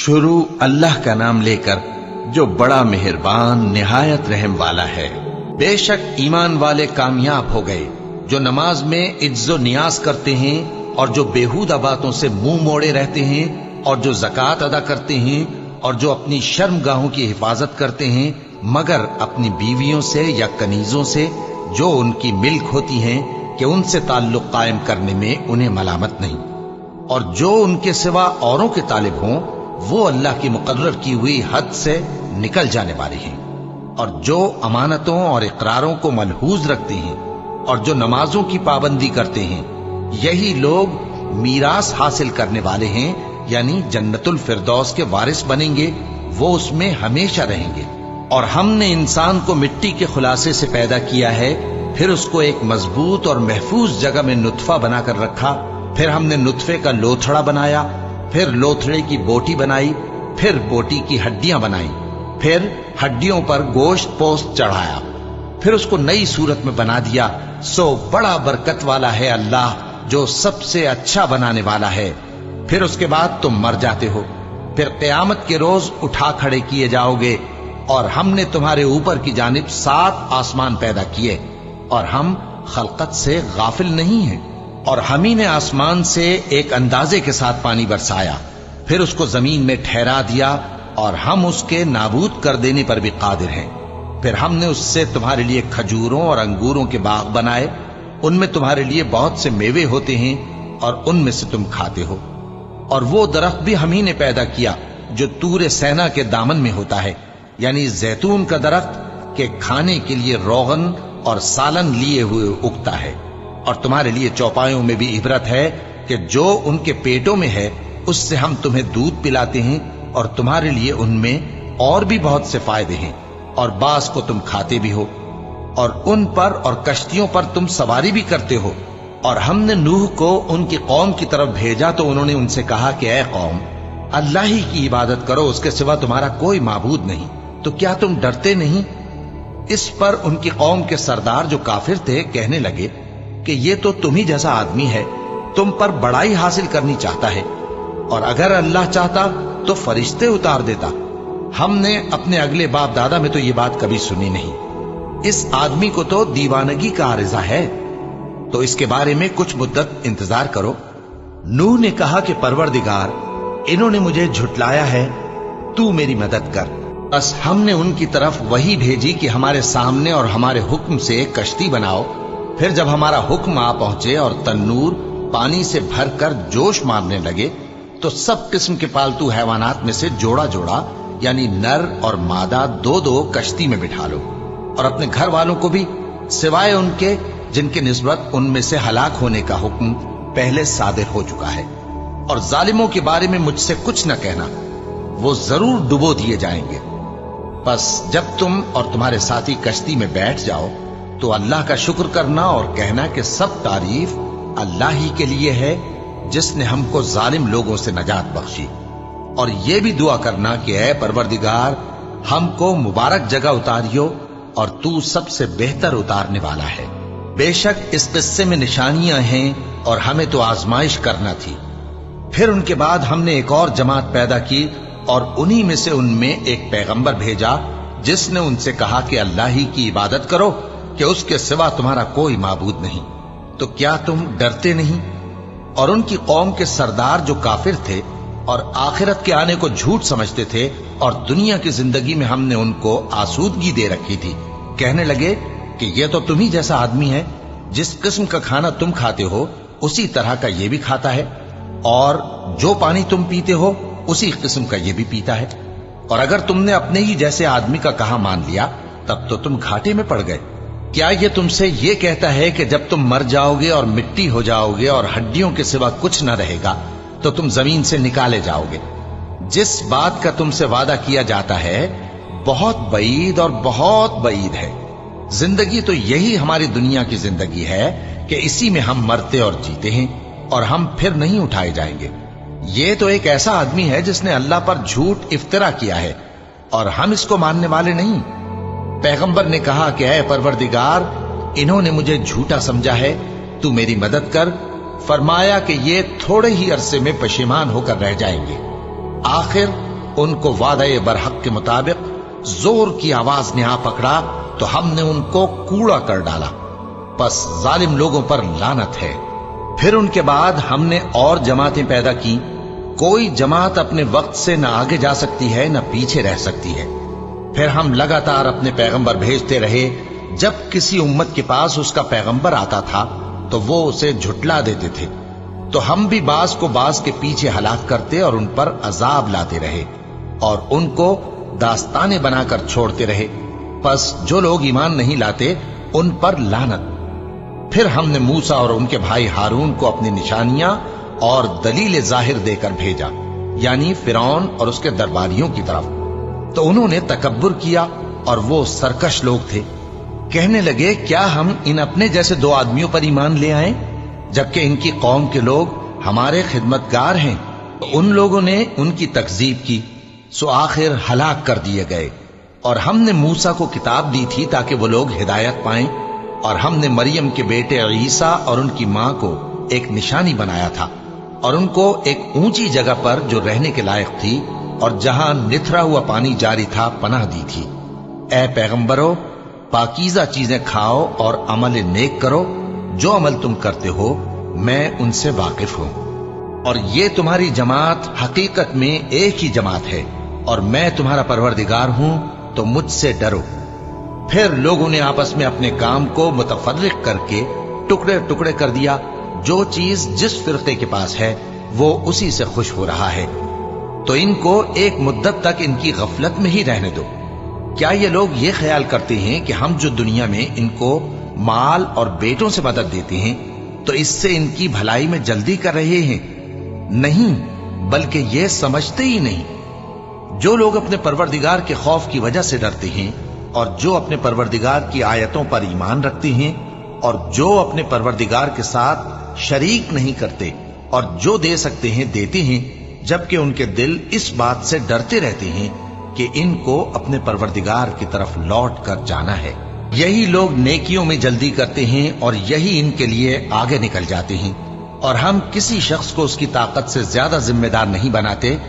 शुरू अल्लाह का नाम लेकर जो बड़ा मेहरबान निहायत रहम वाला है। बेशक ईमान वाले कामयाब हो गए जो नमाज में इज्जो नियाज करते हैं और जो बेहुदा बातों से मुंह मोड़े रहते हैं और जो ज़कात अदा करते हैं और जो अपनी शर्मगाहों की हिफाजत करते हैं मगर अपनी बीवियों से या कनीजों से जो उनकी मिल्क होती हैं कि उनसे ताल्लुक कायम करने में उन्हें मलामत नहीं, और जो उनके सिवा औरों के तालिब हों वो अल्लाह की मुकर्रर की हुई हद से निकल जाने वाले हैं, और जो अमानतों और इकरारों को मलहूज रखते हैं और जो नमाजों की पाबंदी करते हैं, यही लोग मीरास हासिल करने वाले हैं, यानी जन्नतुल फिरदौस के वारिस बनेंगे, वो उसमें हमेशा रहेंगे। और हमने इंसान को मिट्टी के खुलासे से पैदा किया है, फिर उसको एक मजबूत और महफूज जगह में नुत्फा बनाकर रखा, फिर हमने नुत्फे का लोथड़ा बनाया, फिर लोथड़े की बोटी बनाई, फिर बोटी की हड्डियां बनाई, फिर हड्डियों पर गोश्त पोस्त चढ़ाया, फिर उसको नई सूरत में बना दिया। सो बड़ा बरकत वाला है अल्लाह जो सबसे अच्छा बनाने वाला है। फिर उसके बाद तुम मर जाते हो, फिर क़यामत के रोज उठा खड़े किए जाओगे, और हमने तुम्हारे ऊपर की जानिब 7 आसमान पैदा किए और हम खलकत से गाफिल नहीं हैं। और हम ही ने आसमान से एक अंदाजे के साथ पानी बरसाया, फिर उसको जमीन में ठहरा दिया, और हम उसके नाबूद कर देने पर भी कादिर हैं। फिर हमने उससे तुम्हारे लिए खजूरों और अंगूरों के बाग बनाए, उनमें तुम्हारे लिए बहुत से मेवे होते हैं और उनमें से तुम खाते हो। और वो दरख्त भी हम ही ने पैदा किया जो तूरे सैना के दामन में होता है, यानी जैतून का दरख्त के खाने के लिए रोगन और सालन लिए हुए उगता है। और तुम्हारे लिए चौपायों में भी इबरत है कि जो उनके पेटों में है उससे हम तुम्हें दूध पिलाते हैं, और तुम्हारे लिए उनमें और भी बहुत से फायदे हैं, और बास को तुम खाते भी हो, और उन पर और कश्तियों पर तुम सवारी भी करते हो। और हमने नूह को उनकी कौम की तरफ भेजा तो उन्होंने उनसे कहा कि ऐ कौम, अल्लाह ही की इबादत करो, उसके सिवा तुम्हारा कोई माबूद नहीं, तो क्या तुम डरते नहीं? इस पर उनकी कौम के सरदार जो काफिर थे कहने लगे कि ये तो तुम ही जैसा आदमी है, तुम पर बड़ाई हासिल करनी चाहता है, और अगर अल्लाह चाहता तो फरिश्ते उतार देता। हमने अपने अगले बाप दादा में तो ये बात कभी सुनी नहीं। इस आदमी को तो दीवानगी का आरिजा है, तो इसके बारे में कुछ मुद्दत इंतजार करो। नूह ने कहा कि परवरदिगार, इन्होंने मुझे झुटलाया है, तू मेरी मदद कर। बस हमने उनकी तरफ वही भेजी कि हमारे सामने और हमारे हुक्म से एक कश्ती बनाओ। फिर जब हमारा हुक्म आ पहुंचे और तन्नूर पानी से भरकर जोश मारने लगे, तो सब किस्म के पालतू हैवानात में से जोड़ा जोड़ा यानी नर और मादा 2-2 कश्ती में बिठा लो, और अपने घर वालों को भी, सिवाय उनके जिनके निस्बत उनमें से हलाक होने का हुक्म पहले सादिर हो चुका है। और जालिमों के बारे में मुझसे कुछ न कहना, वो जरूर डुबो दिए जाएंगे। बस जब तुम और तुम्हारे साथी कश्ती में बैठ जाओ तो अल्लाह का शुक्र करना और कहना कि सब तारीफ अल्लाह ही के लिए है जिसने हमको जालिम लोगों से नजात बख्शी। और ये भी दुआ करना कि ऐ परवरदिगार, हमको मुबारक जगह उतारियो और तू सबसे बेहतर उतारने वाला है। बेशक इस किस्से में निशानियां हैं और हमें तो आजमाइश करना थी। फिर उनके बाद हमने एक और जमात पैदा की और उन्हीं में से उनमें एक पैगंबर भेजा जिसने उनसे कहा कि अल्लाह ही की इबादत करो, कि उसके सिवा तुम्हारा कोई माबूद नहीं, तो क्या तुम डरते नहीं? और उनकी कौम के सरदार जो काफिर थे और आखिरत के आने को झूठ समझते थे और दुनिया की जिंदगी में हमने उनको आसूदगी दे रखी थी, कहने लगे कि यह तो तुम ही जैसा आदमी है, जिस किस्म का खाना तुम खाते हो उसी तरह का ये भी खाता है, और जो पानी तुम पीते हो उसी किस्म का ये भी पीता है। और अगर तुमने अपने ही जैसे आदमी का कहा मान लिया तब तो तुम घाटे में पड़ गए। क्या ये तुमसे ये कहता है कि जब तुम मर जाओगे और मिट्टी हो जाओगे और हड्डियों के सिवा कुछ न रहेगा तो तुम जमीन से निकाले जाओगे? जिस बात का तुमसे वादा किया जाता है बहुत बईद और बहुत बईद है। जिंदगी तो यही हमारी दुनिया की जिंदगी है कि इसी में हम मरते और जीते हैं और हम फिर नहीं उठाए जाएंगे। ये तो एक ऐसा आदमी है जिसने अल्लाह पर झूठ इफ्तिरा किया है और हम इसको मानने वाले नहीं। पैगंबर ने कहा कि ऐ परवरदिगार, इन्होंने मुझे झूठा समझा है, तू मेरी मदद कर। फरमाया कि ये थोड़े ही अरसे में पशेमान होकर रह जाएंगे। आखिर उनको वादे बरहक के मुताबिक जोर की आवाज ने आ पकड़ा तो हमने उनको कूड़ा कर डाला। बस जालिम लोगों पर लानत है। फिर उनके बाद हमने और जमातें पैदा की। कोई जमात अपने वक्त से न आगे जा सकती है न पीछे रह सकती है। फिर हम लगातार अपने पैगंबर भेजते रहे। जब किसी उम्मत के पास उसका पैगंबर आता था तो वो उसे झुटला देते थे, तो हम भी बाज को बाज के पीछे हलाक करते और उन पर अजाब लाते रहे और उनको दास्ताने बनाकर छोड़ते रहे। बस जो लोग ईमान नहीं लाते उन पर लानत। फिर हमने मूसा और उनके भाई हारून को अपनी निशानियां और दलील जाहिर देकर भेजा, यानी फिरौन और उसके दरबारियों की तरफ। तो उन्होंने तकब्बुर किया और वो सरकश लोग थे। कहने लगे, क्या हम इन अपने जैसे दो आदमियों पर ईमान ले आए जबकि इनकी कौम के लोग हमारे खिदमतगार हैं। तो उन लोगों ने उनकी तकजीब की, सो आखिर हलाक कर दिए गए। और हमने मूसा को किताब दी थी ताकि वो लोग हिदायत पाएं, और हमने मरियम के बेटे ईसा और उनकी मां को एक निशानी बनाया था और उनको एक ऊंची जगह पर जो रहने के लायक थी और जहां निथरा हुआ पानी जारी था पनाह दी थी। ए पैगंबरों, पाकीज़ा चीजें खाओ और अमल नेक करो। जो अमल तुम करते हो मैं उनसे वाकिफ हूं। और ये तुम्हारी जमात हकीकत में एक ही जमात है और मैं तुम्हारा परवरदिगार हूं, तो मुझसे डरो। फिर लोगों ने आपस में अपने काम को मुतफर्रिक करके टुकड़े टुकड़े कर दिया। जो चीज जिस फिरके के पास है वो उसी से खुश हो रहा है। तो इनको एक मुद्दत तक इनकी गफलत में ही रहने दो। क्या ये लोग ये ख्याल करते हैं कि हम जो दुनिया में इनको माल और बेटों से मदद देते हैं तो इससे इनकी भलाई में जल्दी कर रहे हैं? नहीं, बल्कि ये समझते ही नहीं। जो लोग अपने परवरदिगार के खौफ की वजह से डरते हैं और जो अपने परवरदिगार की आयतों पर ईमान रखते हैं और जो अपने परवरदिगार के साथ शरीक नहीं करते और जो दे सकते हैं देते हैं, जबकि उनके दिल इस बात से डरते रहते हैं कि इनको अपने परवरदिगार की तरफ लौट कर जाना है। यही लोग नेकियों में जल्दी करते हैं और यही इनके लिए आगे निकल जाते हैं। और हम किसी शख्स को उसकी ताकत से ज्यादा जिम्मेदार नहीं बनाते।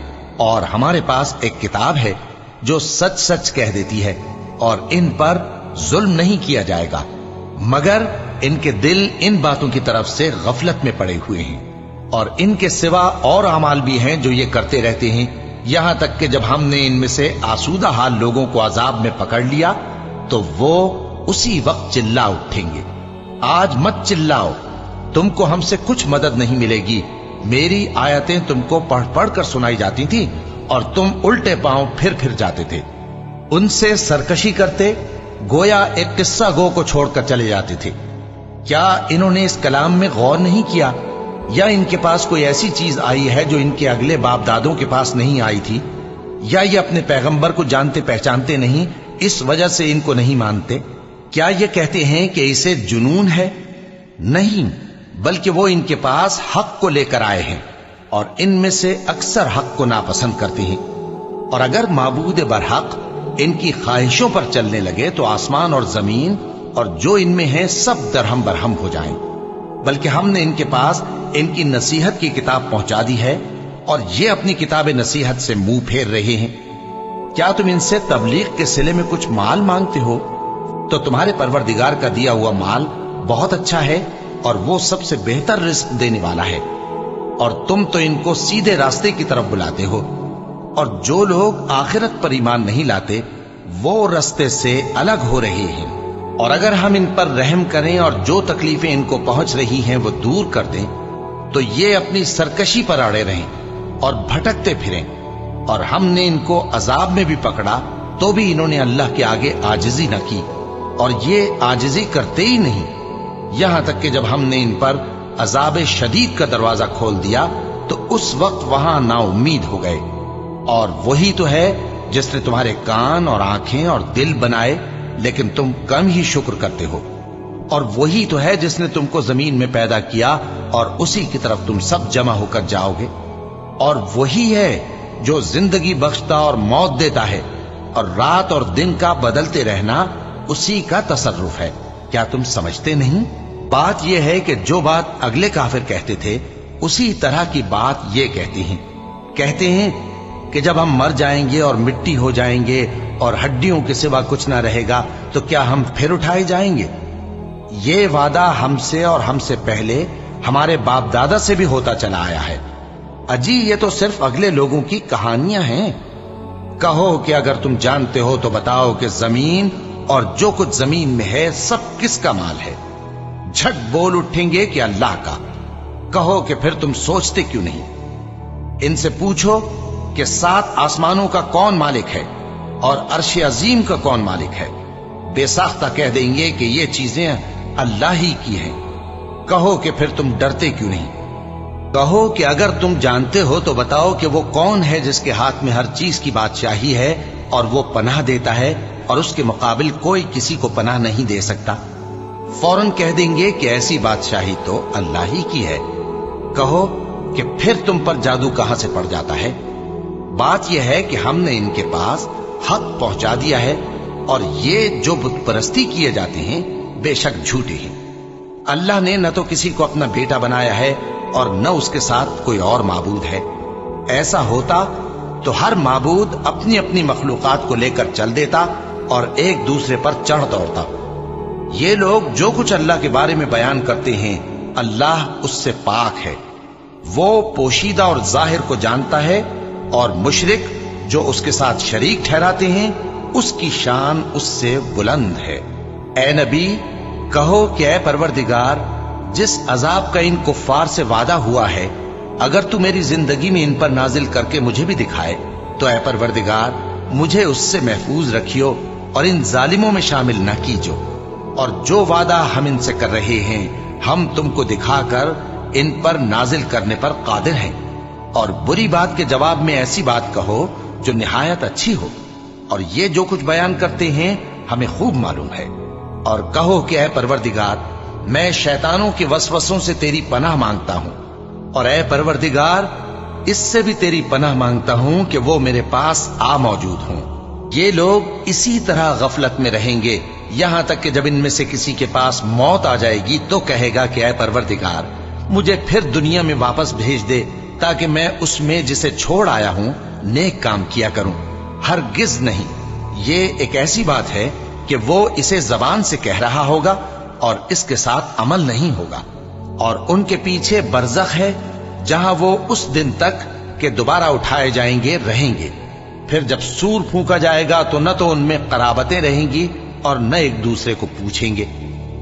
और हमारे पास एक किताब है जो सच सच कह देती है और इन पर जुल्म नहीं किया जाएगा, मगर इनके दिल इन बातों की तरफ से गफलत में पड़े हुए हैं। और इनके सिवा और अमाल भी हैं जो ये करते रहते हैं, यहां तक कि जब हमने इनमें से आसूदा हाल लोगों को अजाब में पकड़ लिया तो वो उसी वक्त चिल्ला उठेंगे, आज मत चिल्लाओ, तुमको हमसे कुछ मदद नहीं मिलेगी। मेरी आयतें तुमको पढ़ पढ़ कर सुनाई जाती थी और तुम उल्टे पांव फिर जाते थे। उनसे सरकशी करते, गोया एक किस्सा गो को छोड़कर चले जाते थे। क्या इन्होंने इस कलाम में गौर नहीं किया, या इनके पास कोई ऐसी चीज आई है जो इनके अगले बाप दादों के पास नहीं आई थी, या ये अपने पैगंबर को जानते पहचानते नहीं, इस वजह से इनको नहीं मानते? क्या ये कहते हैं कि इसे जुनून है? नहीं, बल्कि वो इनके पास हक को लेकर आए हैं और इनमें से अक्सर हक को नापसंद करते हैं। और अगर माबूद बरहक इनकी ख्वाहिशों पर चलने लगे तो आसमान और जमीन और जो इनमें है सब दरहम बरहम हो जाएं। बल्कि हमने इनके पास इनकी नसीहत की किताब पहुंचा दी है और ये अपनी किताब नसीहत से मुंह फेर रहे हैं। क्या तुम इनसे तबलीग के सिले में कुछ माल मांगते हो? तो तुम्हारे परवरदिगार का दिया हुआ माल बहुत अच्छा है और वो सबसे बेहतर रिस्क देने वाला है। और तुम तो इनको सीधे रास्ते की तरफ बुलाते हो। और जो लोग आखिरत पर ईमान नहीं लाते वो रास्ते से अलग हो रहे हैं। और अगर हम इन पर रहम करें और जो तकलीफें इनको पहुंच रही हैं वो दूर कर दें तो ये अपनी सरकशी पर अड़े रहें और भटकते फिरें। और हमने इनको अजाब में भी पकड़ा तो भी इन्होंने अल्लाह के आगे आजिजी न की और ये आजिजी करते ही नहीं, यहां तक कि जब हमने इन पर अजाब शदीद का दरवाजा खोल दिया तो उस वक्त वहां नाउम्मीद हो गए। और वही तो है जिसने तुम्हारे कान और आंखें और दिल बनाए, लेकिन तुम कम ही शुक्र करते हो। और वही तो है जिसने तुमको जमीन में पैदा किया और उसी की तरफ तुम सब जमा होकर जाओगे। और वही है जो जिंदगी बख्शता और मौत देता है और रात और दिन का बदलते रहना उसी का तसर्रुफ है। क्या तुम समझते नहीं? बात यह है कि जो बात अगले काफिर कहते थे उसी तरह की बात ये कहते हैं कि जब हम मर जाएंगे और मिट्टी हो जाएंगे और हड्डियों के सिवा कुछ ना रहेगा तो क्या हम फिर उठाए जाएंगे? ये वादा हमसे और हमसे पहले हमारे बाप दादा से भी होता चला आया है। अजी ये तो सिर्फ अगले लोगों की कहानियां हैं। कहो कि अगर तुम जानते हो तो बताओ कि जमीन और जो कुछ जमीन में है सब किसका माल है? झट बोल उठेंगे कि अल्लाह का। कहो कि फिर तुम सोचते क्यों नहीं? इनसे पूछो कि 7 आसमानों का कौन मालिक है और अर्श अजीम का कौन मालिक है। बेसाख्ता कह देंगे कि ये चीजें अल्लाह ही की हैं। कहो कि फिर तुम डरते क्यों नहीं? कहो कि अगर तुम जानते हो तो बताओ कि वो कौन है जिसके हाथ में हर चीज की बादशाही है और वो पनाह देता है और उसके मुकाबिल कोई किसी को पनाह नहीं दे सकता। फौरन कह देंगे कि ऐसी बादशाही तो अल्लाह ही की है। कहो कि फिर तुम पर जादू कहां से पड़ जाता है? बात यह है कि हमने इनके पास हक पहुंचा दिया है और ये जो बुत परस्ती किए जाते हैं बेशक झूठे हैं। अल्लाह ने न तो किसी को अपना बेटा बनाया है और न उसके साथ कोई और माबूद है। ऐसा होता तो हर माबूद अपनी अपनी मखलूकात को लेकर चल देता और एक दूसरे पर चढ़ दौड़ता। ये लोग जो कुछ अल्लाह के बारे में बयान करते हैं अल्लाह उससे पाक है। वो पोशीदा और जाहिर को जानता है और मुशरिक जो उसके साथ शरीक ठहराते हैं उसकी शान उससे बुलंद है। ए नबी कहो कि ए परवरदिगार, जिस अजाब का इन कुफ्फार से वादा हुआ है अगर तू मेरी जिंदगी में इन पर नाजिल करके मुझे भी दिखाए तो ए परवरदिगार मुझे उससे महफूज रखियो और इन जालिमों में शामिल न कीजो। और जो वादा हम इनसे कर रहे हैं हम तुमको दिखाकर इन पर नाजिल करने पर कादिर हैं। और बुरी बात के जवाब में ऐसी बात कहो जो निहायत अच्छी हो। और ये जो कुछ बयान करते हैं हमें खूब मालूम है। और कहो कि ऐ परवरदिगार, मैं शैतानों के वसवसों से तेरी पनाह मांगता हूं और ऐ परवरदिगार इससे भी तेरी पनाह मांगता हूं कि वो मेरे पास आ मौजूद हों। ये लोग इसी तरह गफलत में रहेंगे यहां तक कि जब इनमें से किसी के पास मौत आ जाएगी तो कहेगा कि ऐ परवरदिगार मुझे फिर दुनिया में वापस भेज दे ताकि मैं उसमें जिसे छोड़ आया हूं नेक काम किया करूं। हरगिज नहीं, ये एक ऐसी बात है कि वो इसे जबान से कह रहा होगा और इसके साथ अमल नहीं होगा। और उनके पीछे बरज़ख है जहां वो उस दिन तक के दोबारा उठाए जाएंगे रहेंगे। फिर जब सूर फूंका जाएगा तो न तो उनमें कराबतें रहेंगी और न एक दूसरे को पूछेंगे।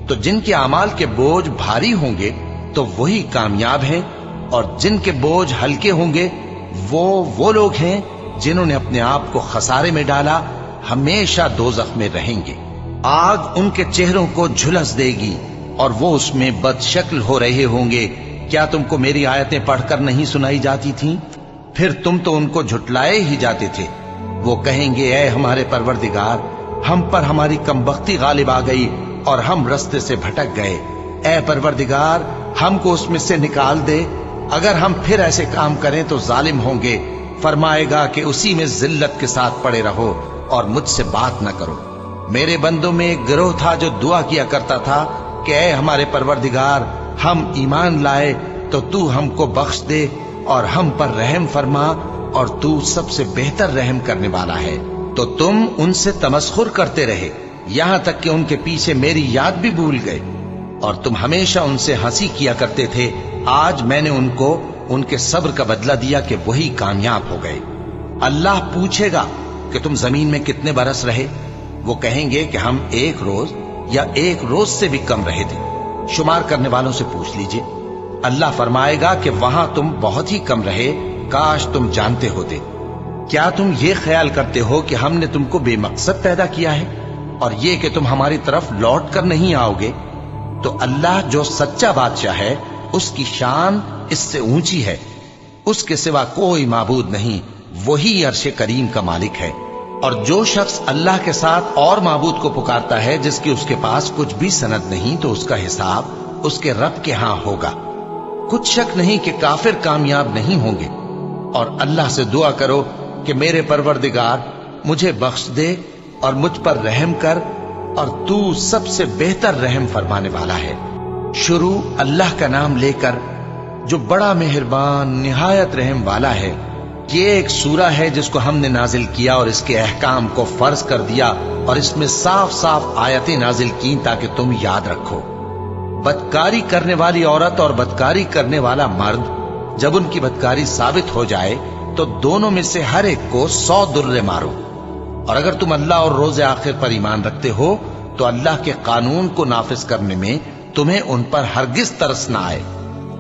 तो जिनके अमाल के बोझ भारी होंगे तो वही कामयाब हैं और जिनके बोझ हल्के होंगे वो लोग हैं जिन्होंने अपने आप को खसारे में डाला, हमेशा दोज़ख में रहेंगे। आग उनके चेहरों को झुलस देगी और वो उसमें बदशक्ल हो रहे होंगे। क्या तुमको मेरी आयतें पढ़कर नहीं सुनाई जाती थीं? फिर तुम तो उनको झुटलाए ही जाते थे। वो कहेंगे ऐ हमारे परवरदिगार, हम पर हमारी कमबख्ती गालिब आ गई और हम रास्ते से भटक गए। ऐ परवरदिगार हमको उसमें से निकाल दे, अगर हम फिर ऐसे काम करें तो जालिम होंगे। फरमाएगा कि उसी में जिल्लत के साथ पड़े रहो और मुझसे बात न करो। मेरे बंदों में एक गिरोह था जो दुआ किया करता था कि ऐ हमारे परवरदिगार, हम ईमान लाए तो तू हमको बख्श दे और हम पर रहम फरमा और तू सबसे बेहतर रहम करने वाला है। तो तुम उनसे तमस्खुर करते रहे यहां तक कि उनके पीछे मेरी याद भी भूल गए और तुम हमेशा उनसे हंसी किया करते थे। आज मैंने उनको उनके सब्र का बदला दिया कि वही कामयाब हो गए। अल्लाह पूछेगा कि तुम जमीन में कितने बरस रहे? वो कहेंगे कि हम 1 रोज या 1 रोज से भी कम रहे थे। शुमार करने वालों से पूछ लीजिए। अल्लाह फरमाएगा कि वहां तुम बहुत ही कम रहे, काश तुम जानते होते। क्या तुम ये ख्याल करते हो कि हमने तुमको बेमकसद पैदा किया है और ये कि तुम हमारी तरफ लौट कर नहीं आओगे? तो अल्लाह जो सच्चा बादशाह है उसकी शान इससे ऊंची है। उसके सिवा कोई माबूद नहीं, वही अर्शे करीम का मालिक है। और जो शख्स अल्लाह के साथ और माबूद को पुकारता है जिसकी उसके पास कुछ भी सनद नहीं तो उसका हिसाब उसके रब के यहां होगा। कुछ शक नहीं कि काफिर कामयाब नहीं होंगे। और अल्लाह से दुआ करो कि मेरे परवरदिगार मुझे बख्श दे और मुझ पर रहम कर और तू सबसे बेहतर रहम फरमाने वाला है। शुरू अल्लाह का नाम लेकर जो बड़ा मेहरबान निहायत रहम वाला है। یہ ایک سورہ ہے جس کو ہم نے نازل کیا اور اس کے احکام کو فرض کر دیا اور اس میں صاف صاف آیتیں نازل کی تاکہ تم یاد رکھو۔ بدکاری کرنے والی عورت اور بدکاری کرنے والا مرد جب ان کی بدکاری ثابت ہو جائے تو دونوں میں سے ہر ایک کو 100 درے مارو، اور اگر تم اللہ اور روز آخر پر ایمان رکھتے ہو تو اللہ کے قانون کو نافذ کرنے میں تمہیں ان پر ہرگز ترس نہ آئے،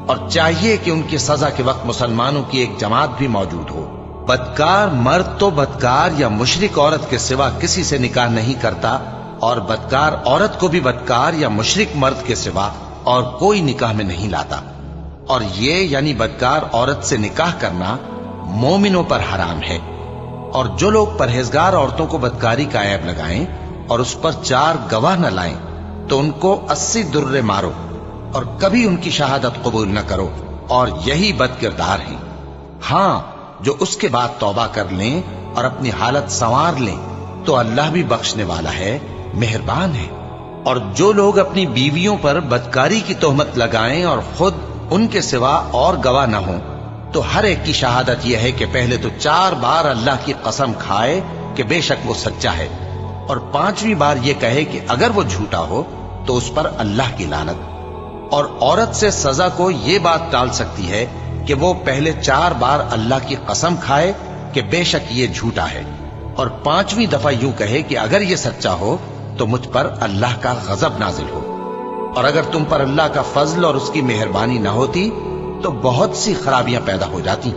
اور چاہیے کہ ان کی سزا کے وقت مسلمانوں کی ایک جماعت بھی موجود ہو۔ بدکار مرد تو بدکار یا مشرک عورت کے سوا کسی سے نکاح نہیں کرتا، اور بدکار عورت کو بھی بدکار یا مشرک مرد کے سوا اور کوئی نکاح میں نہیں لاتا، اور یہ یعنی بدکار عورت سے نکاح کرنا مومنوں پر حرام ہے۔ اور جو لوگ پرہیزگار عورتوں کو بدکاری کا عیب لگائیں اور اس پر 4 گواہ نہ لائیں تو ان کو 80 درے مارو، اور کبھی ان کی شہادت قبول نہ کرو، اور یہی بد کردار ہیں۔ ہاں، جو اس کے بعد توبہ کر لیں اور اپنی حالت سنوار لیں تو اللہ بھی بخشنے والا ہے، مہربان ہے۔ اور جو لوگ اپنی بیویوں پر بدکاری کی تہمت لگائیں اور خود ان کے سوا اور گواہ نہ ہوں تو ہر ایک کی شہادت یہ ہے کہ پہلے تو 4 بار اللہ کی قسم کھائے کہ بے شک وہ سچا ہے، اور 5ویں بار یہ کہے کہ اگر وہ جھوٹا ہو تو اس پر اللہ کی لعنت۔ اور عورت سے سزا کو یہ بات ٹال سکتی ہے کہ وہ پہلے 4 بار اللہ کی قسم کھائے کہ بے شک یہ جھوٹا ہے، اور 5ویں دفعہ یوں کہے کہ اگر یہ سچا ہو تو مجھ پر اللہ کا غضب نازل ہو۔ اور اگر تم پر اللہ کا فضل اور اس کی مہربانی نہ ہوتی تو بہت سی خرابیاں پیدا ہو جاتی۔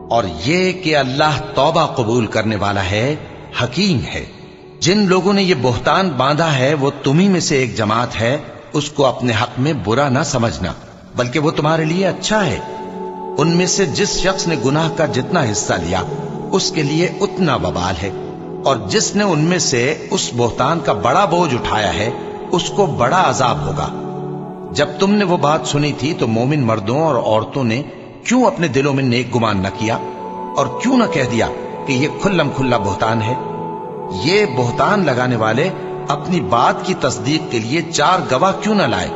اور یہ کہ اللہ توبہ قبول کرنے والا ہے، حکیم ہے۔ جن لوگوں نے یہ بہتان باندھا ہے وہ تمہیں میں سے ایک جماعت ہے، اس کو اپنے حق میں برا نہ سمجھنا، بلکہ وہ تمہارے لیے اچھا ہے۔ ان میں سے جس شخص نے گناہ کا جتنا حصہ لیا اس کے لیے اتنا وبال ہے، اور جس نے ان میں سے اس بہتان کا بڑا بوجھ اٹھایا ہے اس کو بڑا عذاب ہوگا۔ جب تم نے وہ بات سنی تھی تو مومن مردوں اور عورتوں نے کیوں اپنے دلوں میں نیک گمان نہ کیا، اور کیوں نہ کہہ دیا کہ یہ کھلم کھلا بہتان ہے؟ یہ بہتان لگانے والے اپنی بات کی تصدیق کے لیے 4 گواہ کیوں نہ لائے؟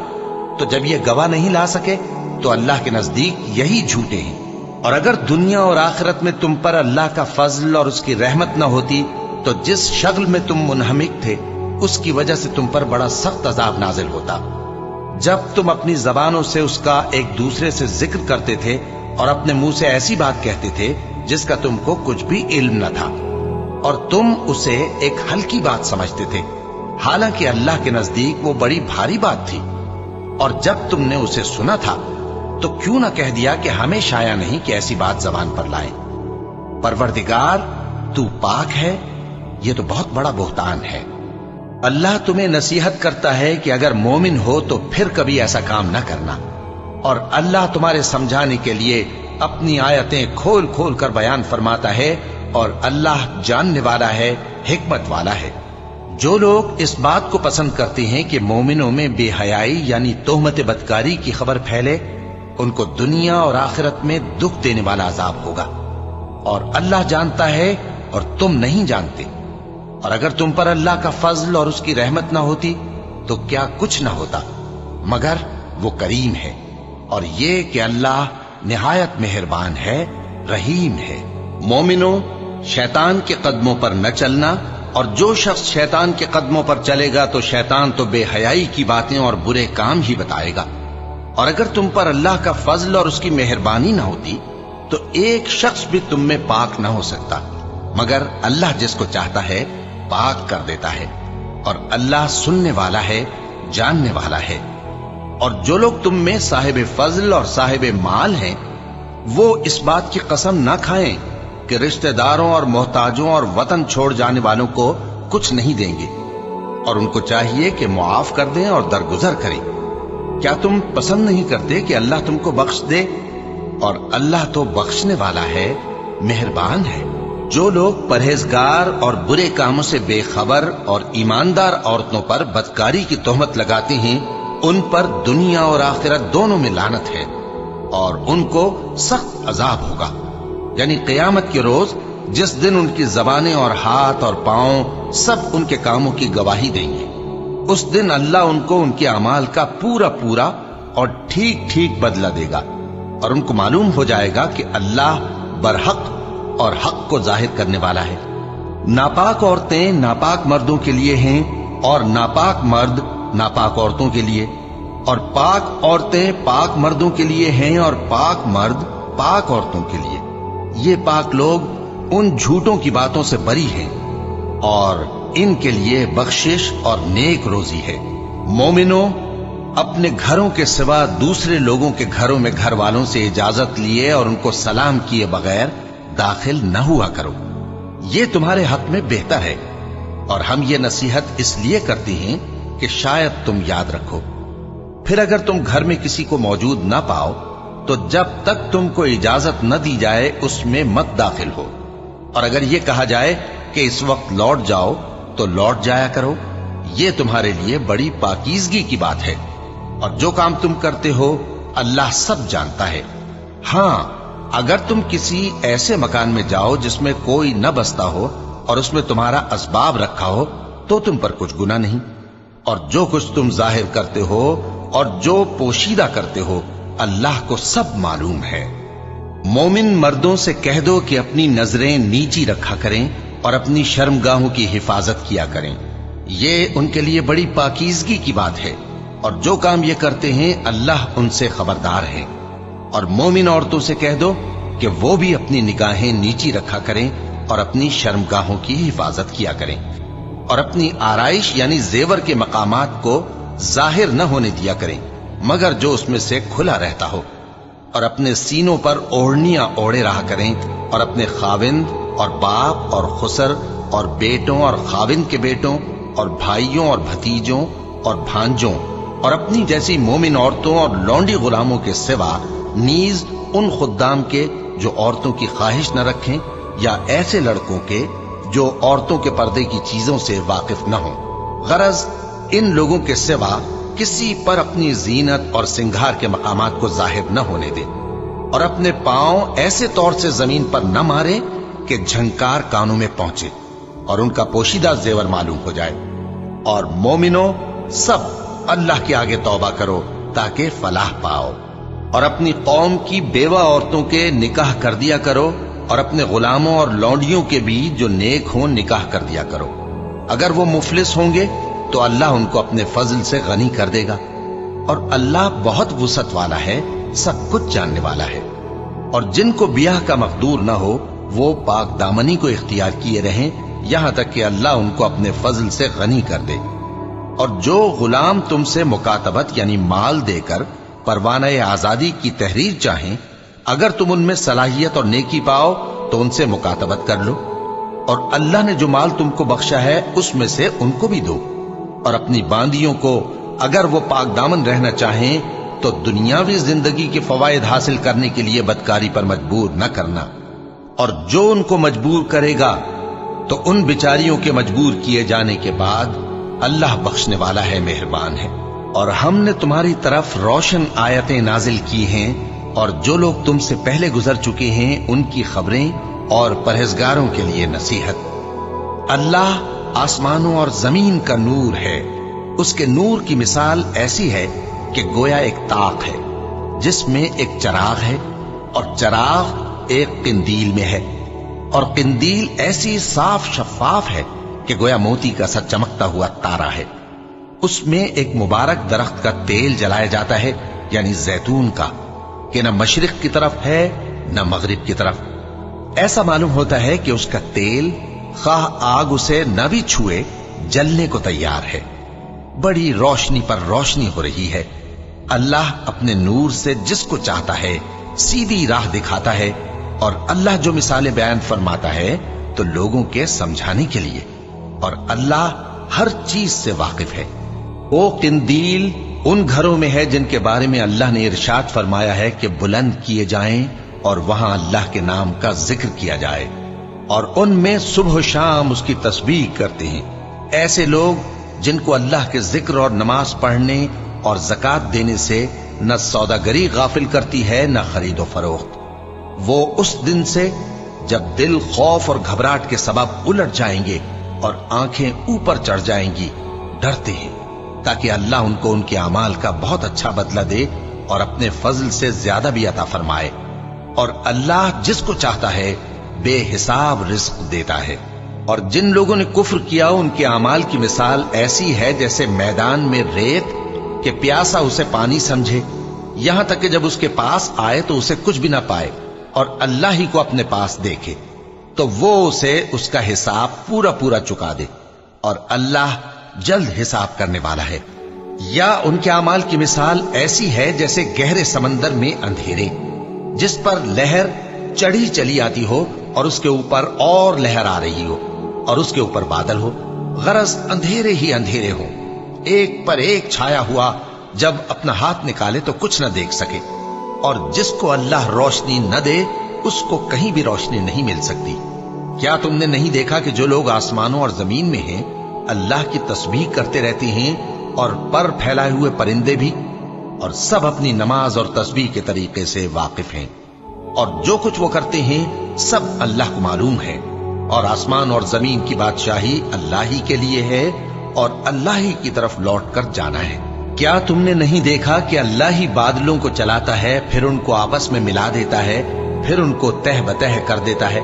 تو جب یہ گواہ نہیں لا سکے تو اللہ کے نزدیک یہی جھوٹے ہیں۔ اور اگر دنیا اور آخرت میں تم پر اللہ کا فضل اور اس کی رحمت نہ ہوتی تو جس شغل میں تم منہمک تھے اس کی وجہ سے تم پر بڑا سخت عذاب نازل ہوتا، جب تم اپنی زبانوں سے اس کا ایک دوسرے سے ذکر کرتے تھے اور اپنے منہ سے ایسی بات کہتے تھے جس کا تم کو کچھ بھی علم نہ تھا، اور تم اسے ایک ہلکی بات سمجھتے تھے، حالانکہ اللہ کے نزدیک وہ بڑی بھاری بات تھی۔ اور جب تم نے اسے سنا تھا تو کیوں نہ کہہ دیا کہ ہمیں شایع نہیں کہ ایسی بات زبان پر لائیں؟ پروردگار تو پاک ہے، یہ تو بہت بڑا بہتان ہے۔ اللہ تمہیں نصیحت کرتا ہے کہ اگر مومن ہو تو پھر کبھی ایسا کام نہ کرنا، اور اللہ تمہارے سمجھانے کے لیے اپنی آیتیں کھول کھول کر بیان فرماتا ہے، اور اللہ جاننے والا ہے، حکمت والا ہے۔ جو لوگ اس بات کو پسند کرتے ہیں کہ مومنوں میں بے حیائی یعنی تہمت بدکاری کی خبر پھیلے، ان کو دنیا اور آخرت میں دکھ دینے والا عذاب ہوگا، اور اللہ جانتا ہے اور تم نہیں جانتے۔ اور اگر تم پر اللہ کا فضل اور اس کی رحمت نہ ہوتی تو کیا کچھ نہ ہوتا، مگر وہ کریم ہے، اور یہ کہ اللہ نہایت مہربان ہے، رحیم ہے۔ مومنوں، شیطان کے قدموں پر نہ چلنا، اور جو شخص شیطان کے قدموں پر چلے گا تو شیطان تو بے حیائی کی باتیں اور برے کام ہی بتائے گا۔ اور اگر تم پر اللہ کا فضل اور اس کی مہربانی نہ ہوتی تو ایک شخص بھی تم میں پاک نہ ہو سکتا، مگر اللہ جس کو چاہتا ہے پاک کر دیتا ہے، اور اللہ سننے والا ہے، جاننے والا ہے۔ اور جو لوگ تم میں صاحب فضل اور صاحب مال ہیں وہ اس بات کی قسم نہ کھائیں کہ رشتہ داروں اور محتاجوں اور وطن چھوڑ جانے والوں کو کچھ نہیں دیں گے، اور ان کو چاہیے کہ معاف کر دیں اور درگزر کریں۔ کیا تم پسند نہیں کرتے کہ اللہ تم کو بخش دے؟ اور اللہ تو بخشنے والا ہے، مہربان ہے۔ جو لوگ پرہیزگار اور برے کاموں سے بے خبر اور ایماندار عورتوں پر بدکاری کی تہمت لگاتے ہیں ان پر دنیا اور آخرت دونوں میں لعنت ہے، اور ان کو سخت عذاب ہوگا، یعنی قیامت کے روز جس دن ان کی زبانیں اور ہاتھ اور پاؤں سب ان کے کاموں کی گواہی دیں گے۔ اس دن اللہ ان کو ان کے اعمال کا پورا پورا اور ٹھیک ٹھیک بدلہ دے گا، اور ان کو معلوم ہو جائے گا کہ اللہ برحق اور حق کو ظاہر کرنے والا ہے۔ ناپاک عورتیں ناپاک مردوں کے لیے ہیں اور ناپاک مرد ناپاک عورتوں کے لیے، اور پاک عورتیں پاک مردوں کے لیے ہیں اور پاک مرد پاک عورتوں کے لیے۔ یہ پاک لوگ ان جھوٹوں کی باتوں سے بری ہیں اور ان کے لیے بخشش اور نیک روزی ہے۔ مومنوں، اپنے گھروں کے سوا دوسرے لوگوں کے گھروں میں گھر والوں سے اجازت لیے اور ان کو سلام کیے بغیر داخل نہ ہوا کرو، یہ تمہارے حق میں بہتر ہے، اور ہم یہ نصیحت اس لیے کرتے ہیں کہ شاید تم یاد رکھو۔ پھر اگر تم گھر میں کسی کو موجود نہ پاؤ تو جب تک تم کو اجازت نہ دی جائے اس میں مت داخل ہو، اور اگر یہ کہا جائے کہ اس وقت لوٹ جاؤ تو لوٹ جایا کرو، یہ تمہارے لیے بڑی پاکیزگی کی بات ہے، اور جو کام تم کرتے ہو اللہ سب جانتا ہے۔ ہاں، اگر تم کسی ایسے مکان میں جاؤ جس میں کوئی نہ بستا ہو اور اس میں تمہارا اسباب رکھا ہو تو تم پر کچھ گناہ نہیں، اور جو کچھ تم ظاہر کرتے ہو اور جو پوشیدہ کرتے ہو اللہ کو سب معلوم ہے۔ مومن مردوں سے کہہ دو کہ اپنی نظریں نیچی رکھا کریں اور اپنی شرمگاہوں کی حفاظت کیا کریں، یہ ان کے لیے بڑی پاکیزگی کی بات ہے، اور جو کام یہ کرتے ہیں اللہ ان سے خبردار ہے۔ اور مومن عورتوں سے کہہ دو کہ وہ بھی اپنی نگاہیں نیچی رکھا کریں اور اپنی شرمگاہوں کی حفاظت کیا کریں، اور اپنی آرائش یعنی زیور کے مقامات کو ظاہر نہ ہونے دیا کریں مگر جو اس میں سے کھلا رہتا ہو، اور اپنے سینوں پر اوڑھنیاں اوڑھے رہا کریں، اور اپنے خاوند اور باپ اور خسر اور بیٹوں اور خاوند کے بیٹوں اور بھائیوں اور بھتیجوں اور بھانجوں اور اپنی جیسی مومن عورتوں اور لونڈی غلاموں کے سوا نیز ان خدام کے جو عورتوں کی خواہش نہ رکھیں، یا ایسے لڑکوں کے جو عورتوں کے پردے کی چیزوں سے واقف نہ ہوں۔ غرض ان لوگوں کے سوا کسی پر اپنی زینت اور سنگھار کے مقامات کو ظاہر نہ ہونے دے، اور اپنے پاؤں ایسے طور سے زمین پر نہ مارے کہ جھنکار کانوں میں پہنچے اور ان کا پوشیدہ زیور معلوم ہو جائے۔ اور مومنوں، سب اللہ کے آگے توبہ کرو تاکہ فلاح پاؤ، اور اپنی قوم کی بیوہ عورتوں کے نکاح کر دیا کرو، اور اپنے غلاموں اور لونڈیوں کے بھی جو نیک ہوں نکاح کر دیا کرو۔ اگر وہ مفلس ہوں گے تو اللہ ان کو اپنے فضل سے غنی کر دے گا، اور اللہ بہت وسعت والا ہے، سب کچھ جاننے والا ہے۔ اور جن کو بیاہ کا مقدور نہ ہو وہ پاک دامنی کو اختیار کیے رہیں یہاں تک کہ اللہ ان کو اپنے فضل سے غنی کر دے۔ اور جو غلام تم سے مکاتبت یعنی مال دے کر پروانہ آزادی کی تحریر چاہیں، اگر تم ان میں صلاحیت اور نیکی پاؤ تو ان سے مکاتبت کر لو، اور اللہ نے جو مال تم کو بخشا ہے اس میں سے ان کو بھی دو۔ اور اپنی باندیوں کو اگر وہ پاک دامن رہنا چاہیں تو دنیاوی زندگی کے فوائد حاصل کرنے کے لیے بدکاری پر مجبور نہ کرنا، اور جو ان کو مجبور کرے گا تو ان بیچاریوں کے مجبور کیے جانے کے بعد اللہ بخشنے والا ہے، مہربان ہے۔ اور ہم نے تمہاری طرف روشن آیتیں نازل کی ہیں، اور جو لوگ تم سے پہلے گزر چکے ہیں ان کی خبریں اور پرہیزگاروں کے لیے نصیحت۔ اللہ آسمانوں اور زمین کا نور ہے، اس کے نور کی مثال ایسی ہے کہ گویا ایک طاق ہے جس میں ایک چراغ ہے، اور چراغ ایک قندیل میں ہے، اور قندیل ایسی صاف شفاف ہے کہ گویا موتی کا سا چمکتا ہوا تارا ہے۔ اس میں ایک مبارک درخت کا تیل جلایا جاتا ہے یعنی زیتون کا، کہ نہ مشرق کی طرف ہے نہ مغرب کی طرف۔ ایسا معلوم ہوتا ہے کہ اس کا تیل خواہ آگ اسے نہ بھی چھوئے جلنے کو تیار ہے۔ بڑی روشنی پر روشنی ہو رہی ہے۔ اللہ اپنے نور سے جس کو چاہتا ہے سیدھی راہ دکھاتا ہے، اور اللہ جو مثالیں بیان فرماتا ہے تو لوگوں کے سمجھانے کے لیے، اور اللہ ہر چیز سے واقف ہے۔ وہ قندیل ان گھروں میں ہے جن کے بارے میں اللہ نے ارشاد فرمایا ہے کہ بلند کیے جائیں اور وہاں اللہ کے نام کا ذکر کیا جائے، اور ان میں صبح و شام اس کی تسبیح کرتے ہیں۔ ایسے لوگ جن کو اللہ کے ذکر اور نماز پڑھنے اور زکوٰۃ دینے سے نہ سوداگری غافل کرتی ہے نہ خرید و فروخت، وہ اس دن سے جب دل خوف اور گھبراہٹ کے سبب الٹ جائیں گے اور آنکھیں اوپر چڑھ جائیں گی ڈرتے ہیں، تاکہ اللہ ان کو ان کے اعمال کا بہت اچھا بدلہ دے اور اپنے فضل سے زیادہ بھی عطا فرمائے۔ اور اللہ جس کو چاہتا ہے बेहिसाब रिस्क देता है। और जिन लोगों ने कुफ्र किया उनके अमाल की मिसाल ऐसी है जैसे मैदान में रेत के प्यासा उसे पानी समझे, यहां तक कि जब उसके पास आए तो उसे कुछ भी ना पाए और अल्लाह ही को अपने पास देखे तो वो उसे उसका हिसाब पूरा पूरा चुका दे, और अल्लाह जल्द हिसाब करने वाला है। या उनके अमाल की मिसाल ऐसी है जैसे गहरे समंदर में अंधेरे जिस पर लहर चढ़ी चली आती हो और उसके ऊपर और लहर आ रही हो और उसके ऊपर बादल हो, गरज अंधेरे ही अंधेरे हो, एक पर एक छाया हुआ, जब अपना हाथ निकाले तो कुछ न देख सके। और जिसको अल्लाह रोशनी न दे उसको कहीं भी रोशनी नहीं मिल सकती। क्या तुमने नहीं देखा कि जो लोग आसमानों और जमीन में हैं अल्लाह की तस्बीह करते रहते हैं, और पर फैलाए हुए परिंदे भी, और सब अपनी नमाज और तस्बीह के तरीके से वाकिफ हैं, और जो कुछ वो करते हैं सब अल्लाह को मालूम है। और आसमान और जमीन की बादशाही अल्लाह ही के लिए है और अल्लाह ही की तरफ लौट कर जाना है। क्या तुमने नहीं देखा कि अल्लाह ही बादलों को चलाता है, फिर उनको आपस में मिला देता है, फिर उनको तह बतह कर देता है,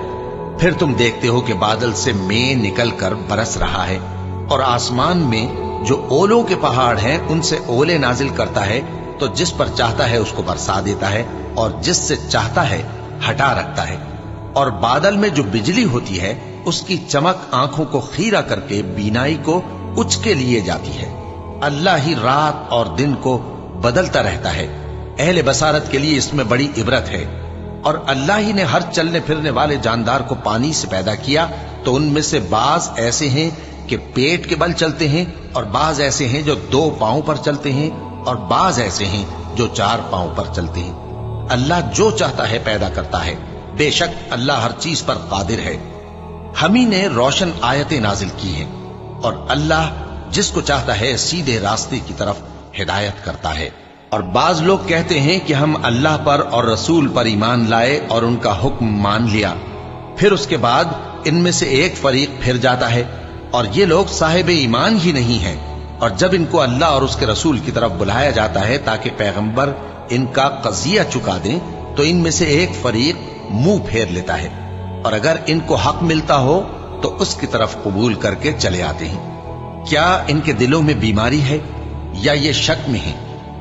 फिर तुम देखते हो कि बादल से मेंह निकल कर बरस रहा है, और आसमान में जो ओलों के पहाड़ हैं उनसे ओले नाजिल करता है, तो जिस पर चाहता है उसको बरसा देता है और जिससे चाहता है हटा रखता है। और बादल में जो बिजली होती है उसकी चमक आंखों को खीरा करके बीनाई को उचके लिए जाती है। अल्लाह ही रात और दिन को बदलता रहता है। अहले बसारत के लिए इसमें बड़ी इबरत है। और अल्लाह ही ने हर चलने फिरने वाले जानदार को पानी से पैदा किया, तो उनमें से बाज ऐसे हैं कि पेट के बल चलते हैं, और बाज ऐसे हैं जो 2 पांव पर चलते हैं, और बाज ऐसे हैं जो 4 पांव पर चलते हैं। अल्लाह जो चाहता है पैदा करता है। बेशक अल्लाह हर चीज पर कादिर है। हम ही ने रोशन आयतें नाजिल की हैं, और अल्लाह जिसको चाहता है सीधे रास्ते की तरफ हिदायत करता है। और बाज लोग कहते हैं कि हम अल्लाह पर और रसूल पर ईमान लाए और उनका हुक्म मान लिया, फिर उसके बाद इनमें से एक फरीक फिर जाता है, और ये लोग साहिब ईमान ही नहीं हैं। और जब इनको अल्लाह और उसके रसूल की तरफ बुलाया जाता है ताकि पैगंबर इनका कजिया चुका दें, तो इनमें से एक फरीक मुंह फेर लेता है, और अगर इनको हक मिलता हो तो उसकी तरफ कबूल करके चले आते हैं। क्या इनके दिलों में बीमारी है, या ये शक में है,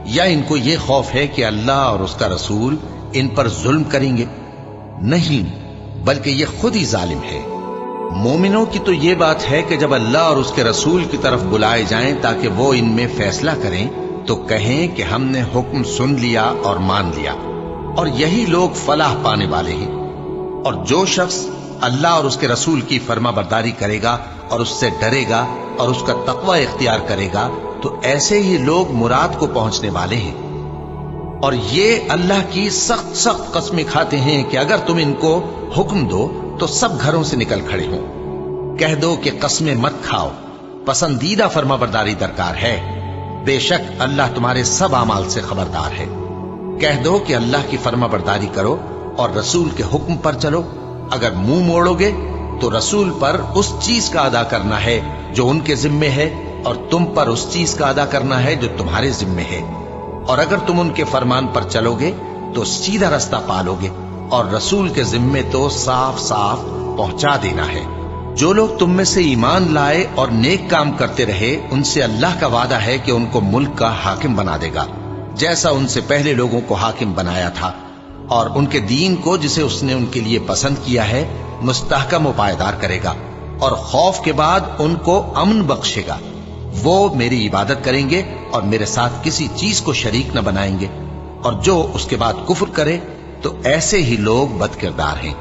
या इनको ये खौफ है कि अल्लाह और उसका रसूल इन पर जुल्म करेंगे? नहीं, बल्कि ये खुद ही जालिम है। मोमिनों की तो ये बात है कि जब अल्लाह और उसके रसूल की तरफ बुलाए जाएं ताकि वो इनमें फैसला करें, तो कहें कि हमने हुक्म सुन लिया और मान लिया, और यही लोग फलाह पाने वाले हैं। और जो शख्स अल्लाह और उसके रसूल की फर्माबरदारी करेगा और उससे डरेगा और उसका तकवा इख्तियार करेगा, तो ऐसे ही लोग मुराद को पहुंचने वाले हैं। और ये अल्लाह की सख्त सख्त कस्में खाते हैं कि अगर तुम इनको हुक्म दो तो सब घरों से निकल खड़े हों। कह दो कि कस्में मत खाओ, पसंदीदा फर्माबरदारी दरकार है। बेशक अल्लाह तुम्हारे सब अमाल से खबरदार है। कह दो कि अल्लाह की फर्माबरदारी करो और रसूल के हुक्म पर चलो। अगर मुंह मोड़ोगे तो रसूल पर उस चीज का अदा करना है जो उनके जिम्मे है, और तुम पर उस चीज का अदा करना है जो तुम्हारे जिम्मे है। और अगर तुम उनके फरमान पर चलोगे तो सीधा रास्ता पालोगे, और रसूल के जिम्मे तो साफ साफ पहुंचा देना है। जो लोग तुम में से ईमान लाए और नेक काम करते रहे, उनसे अल्लाह का वादा है कि उनको मुल्क का हाकिम बना देगा, जैसा उनसे पहले लोगों को हाकिम बनाया था, और उनके दीन को जिसे उसने उनके लिए पसंद किया है मुस्तहकम व पायदार करेगा, और खौफ के बाद उनको अमन बख्शेगा। वो मेरी इबादत करेंगे और मेरे साथ किसी चीज को शरीक न बनाएंगे, और जो उसके बाद कुफ्र करे तो ऐसे ही लोग बदकिरदार हैं।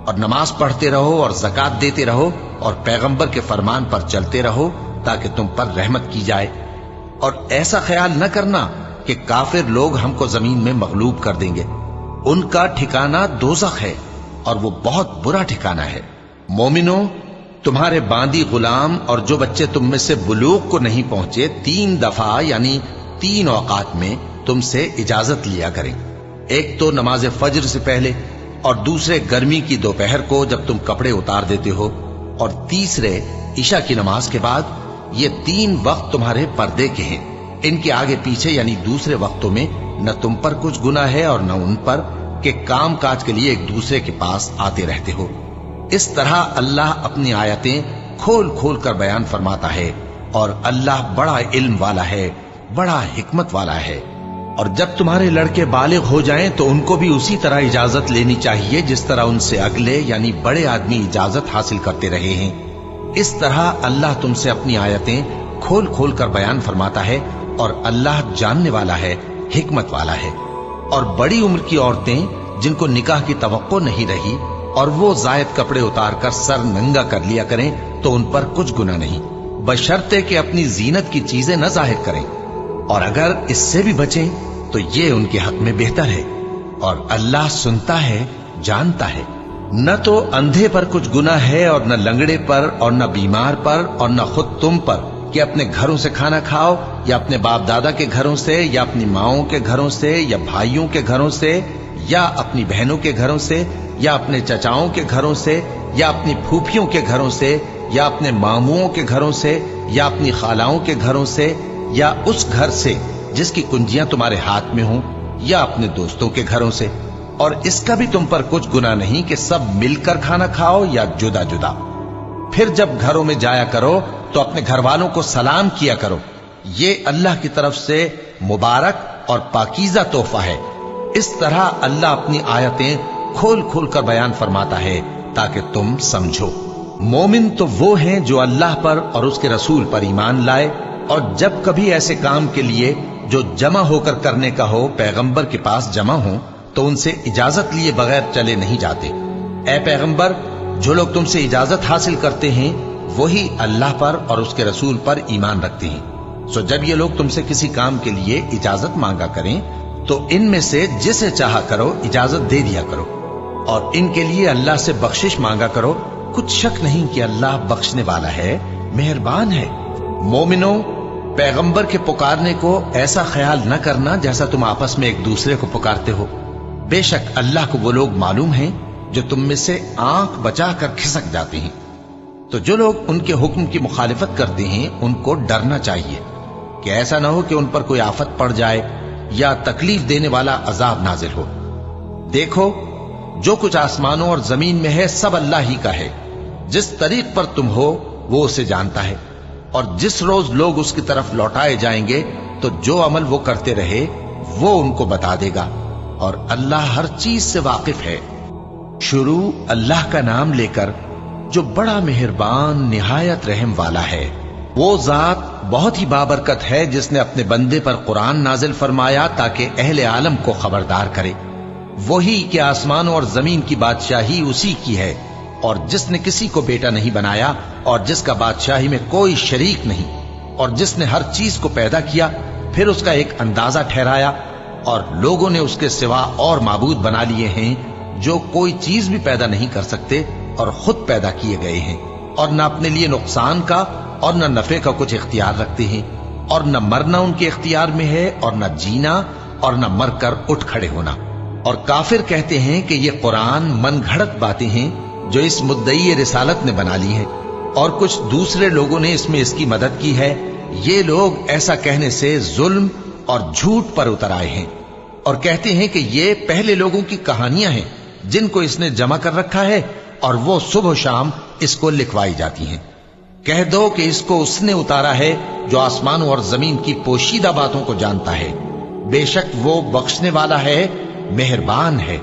और नमाज पढ़ते रहो और ज़कात देते रहो और पैगंबर के फरमान पर चलते रहो ताकि तुम पर रहमत की जाए। और ऐसा ख्याल न करना कि काफिर लोग हमको जमीन में मगलूब कर देंगे। उनका ठिकाना दोज़ख है और वो बहुत बुरा ठिकाना है। मोमिनो, तुम्हारे बांदी गुलाम और जो बच्चे तुम में से बुलूग को नहीं पहुंचे 3 दफा यानी 3 औकात में तुमसे इजाजत लिया करें। एक तो नमाज फज्र से पहले, और दूसरे गर्मी की दोपहर को जब तुम कपड़े उतार देते हो, और तीसरे ईशा की नमाज के बाद। ये 3 वक्त तुम्हारे पर्दे के हैं। इनके आगे पीछे यानी दूसरे वक्तों में न तुम पर कुछ गुनाह है और न उन पर, कि काम काज के लिए एक दूसरे के पास आते रहते हो। इस तरह अल्लाह अपनी आयतें खोल खोल कर बयान फरमाता है और अल्लाह बड़ा इल्म वाला है, बड़ा हिकमत वाला है। और जब तुम्हारे लड़के बालिग हो जाएं तो उनको भी उसी तरह इजाजत लेनी चाहिए जिस तरह उनसे अगले यानी बड़े आदमी इजाजत हासिल करते रहे हैं। इस तरह अल्लाह तुमसे अपनी आयतें खोल खोल कर बयान फरमाता है और अल्लाह जानने वाला है, हिकमत वाला है। और बड़ी उम्र की औरतें जिनको निकाह की तवक्को नहीं रही और वो जायद कपड़े उतार कर सर नंगा कर लिया करें तो उन पर कुछ गुनाह नहीं, बशर्ते कि अपनी जीनत की चीजें न जाहिर करें। और अगर इससे भी बचें तो ये उनके हक में बेहतर है। और अल्लाह सुनता है, जानता है। न तो अंधे पर कुछ गुनाह है और न लंगड़े पर और न बीमार पर और न खुद तुम पर कि अपने घरों से खाना खाओ या अपने बाप दादा के घरों से या अपनी माओं के घरों से या भाइयों के घरों से या अपनी बहनों के घरों से या अपने चचाओं के घरों से या अपनी फूफियों के घरों से या अपने मामुओं के घरों से या अपनी खालाओं के घरों से या उस घर से जिसकी कुंजियां तुम्हारे हाथ में हों या अपने दोस्तों के घरों से। और इसका भी तुम पर कुछ गुनाह नहीं कि सब मिलकर खाना खाओ या जुदा जुदा। फिर जब घरों में जाया करो तो अपने घर वालों को सलाम किया करो, ये अल्लाह की तरफ से मुबारक और पाकीज़ा तोहफा है। इस तरह अल्लाह अपनी आयतें खोल खोल कर बयान फरमाता है ताकि तुम समझो। मोमिन तो वो हैं जो अल्लाह पर और उसके रसूल पर ईमान लाए और जब कभी ऐसे काम के लिए जो जमा होकर करने का हो पैगंबर के पास जमा हो तो उनसे इजाजत लिए बगैर चले नहीं जाते। ऐ पैगंबर, जो लोग तुमसे इजाजत हासिल करते हैं वही अल्लाह पर और उसके रसूल पर ईमान रखते हैं। सो जब ये लोग तुमसे किसी काम के लिए इजाजत मांगा करें तो इनमें से जिसे चाहा करो इजाजत दे दिया करो और इनके लिए अल्लाह से बख्शिश मांगा करो। कुछ शक नहीं कि अल्लाह बख्शने वाला है, मेहरबान है। मोमिनो, पैगंबर के पुकारने को ऐसा ख्याल न करना जैसा तुम आपस में एक दूसरे को पुकारते हो। बेशक अल्लाह को वो लोग मालूम हैं जो तुम में से आंख बचाकर खिसक जाते हैं। तो जो लोग उनके हुक्म की मुखालिफत करते हैं उनको डरना चाहिए कि ऐसा ना हो कि उन पर कोई आफत पड़ जाए या तकलीफ देने वाला अजाब नाजिल हो। देखो, जो कुछ आसमानों और जमीन में है सब अल्लाह ही का है। जिस तरीक पर तुम हो वो उसे जानता है और जिस रोज लोग उसकी तरफ लौटाए जाएंगे तो जो अमल वो करते रहे वो उनको बता देगा और अल्लाह हर चीज से वाकिफ है। शुरू अल्लाह का नाम लेकर जो बड़ा मेहरबान निहायत रहम वाला है। वो जात बहुत ही बाबरकत है जिसने अपने बंदे पर कुरान नाजिल फरमाया ताकि अहले आलम को खबरदार करे। वही कि आसमानों और जमीन की बादशाही उसी की है और जिसने किसी को बेटा नहीं बनाया और जिसका बादशाही में कोई शरीक नहीं और जिसने हर चीज को पैदा किया फिर उसका एक अंदाजा ठहराया और लोगों ने उसके सिवा और माबूद बना लिए हैं जो कोई चीज भी पैदा नहीं कर सकते और खुद पैदा किए गए हैं और न अपने लिए नुकसान का और न नफे का कुछ इख्तियार रखते हैं और न मरना उनके इख्तियार में है और न जीना और न मरकर उठ खड़े होना। और काफिर कहते हैं कि ये कुरान मन घड़त बातें हैं जो इस मुद्दई रिसालत ने बना ली हैं और कुछ दूसरे लोगों ने इसमें इसकी मदद की है। ये लोग ऐसा कहने से जुल्म और झूठ पर उतर आए हैं और कहते हैं कि ये पहले लोगों की कहानियां हैं जिनको इसने जमा कर रखा है और वो सुबह शाम इसको लिखवाई जाती हैं। कह दो कि इसको उसने उतारा है जो आसमानों और जमीन की पोशीदा बातों को जानता है। बेशक वो बख्शने वाला है, मेहरबान है।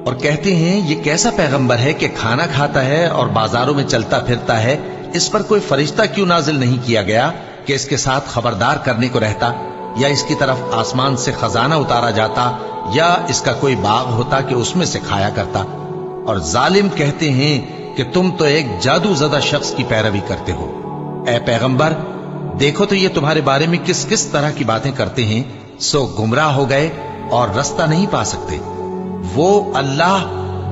और कहते हैं ये कैसा पैगंबर है कि खाना खाता है और बाजारों में चलता फिरता है, इस पर कोई फरिश्ता क्यों नाजिल नहीं किया गया कि इसके साथ खबरदार करने को रहता या इसकी तरफ आसमान से खजाना उतारा जाता या इसका कोई बाग होता कि उसमें से खाया करता। और जालिम कहते हैं कि तुम तो एक जादू ज़दा शख्स की पैरवी करते हो। ऐ पैगंबर, देखो तो ये तुम्हारे बारे में किस किस तरह की बातें करते हैं, सो गुमराह हो गए और रास्ता नहीं पा सकते। वो अल्लाह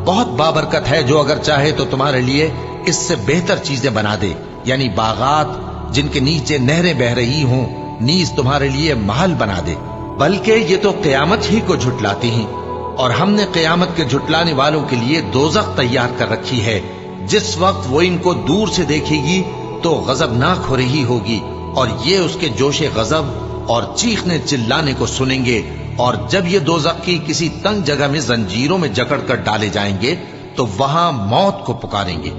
बहुत बाबरकत है जो अगर चाहे तो तुम्हारे लिए इससे बेहतर चीजें बना दे, यानी बागात जिनके नीचे नहरें बह रही हों, नीज तुम्हारे लिए महल बना दे। बल्कि ये तो क़यामत ही को झुटलाती हैं और हमने क़यामत के झुटलाने वालों के लिए दोज़ख तैयार कर रखी है। जिस वक्त वो इनको दूर से देखेगी तो गजबनाक हो रही होगी और ये उसके जोशे गजब और चीखने चिल्लाने को सुनेंगे। और जब ये दोज़ख की किसी तंग जगह में जंजीरों में जकड़ कर डाले जाएंगे तो वहां मौत को पुकारेंगे।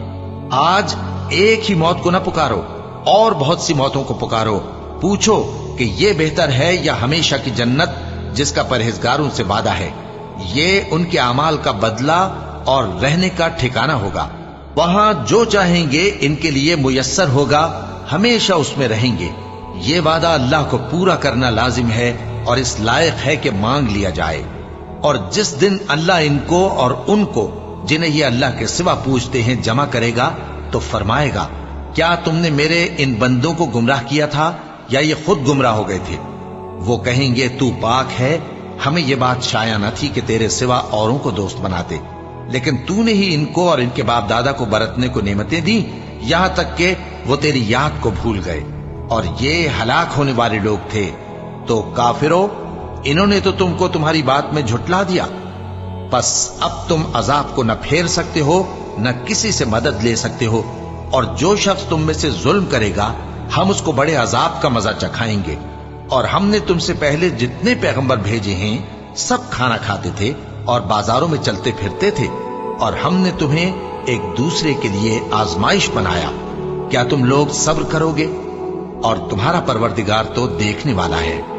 आज एक ही मौत को न पुकारो, और बहुत सी मौतों को पुकारो। पूछो कि ये बेहतर है या हमेशा की जन्नत जिसका परहेजगारों से वादा है। ये उनके अमाल का बदला और रहने का ठिकाना होगा। वहां जो चाहेंगे इनके लिए मुयस्सर होगा, हमेशा उसमें रहेंगे। ये वादा अल्लाह को पूरा करना लाजिम है और इस लायक है कि मांग लिया जाए। और जिस दिन अल्लाह इनको और उनको जिन्हें ये अल्लाह के सिवा पूजते हैं जमा करेगा, तो फरमाएगा, क्या तुमने मेरे इन बंदों को गुमराह किया था या ये खुद गुमराह हो गए थे? वो कहेंगे, तू पाक है, हमें ये बात शाया न थी कि तेरे सिवा औरों को दोस्त बनाते, लेकिन तूने ही इनको और इनके बाप दादा को बरतने को नेमतें दी, यहां तक कि वो तेरी याद को भूल गए, और ये हलाक होने वाले लोग थे। तो काफिरों, इन्होंने तो तुमको तुम्हारी बात में झुटला दिया। बस अब तुम अजाब को न फेर सकते हो, न किसी से मदद ले सकते हो, और जो शख्स तुम में से जुल्म करेगा हम उसको बड़े अजाब का मजा चखाएंगे। और हमने तुमसे पहले जितने पैगंबर भेजे हैं सब खाना खाते थे और बाजारों में चलते फिरते थे, और हमने तुम्हें एक दूसरे के लिए आजमाइश बनाया। क्या तुम लोग सब्र करोगे? और तुम्हारा परवरदिगार तो देखने वाला है।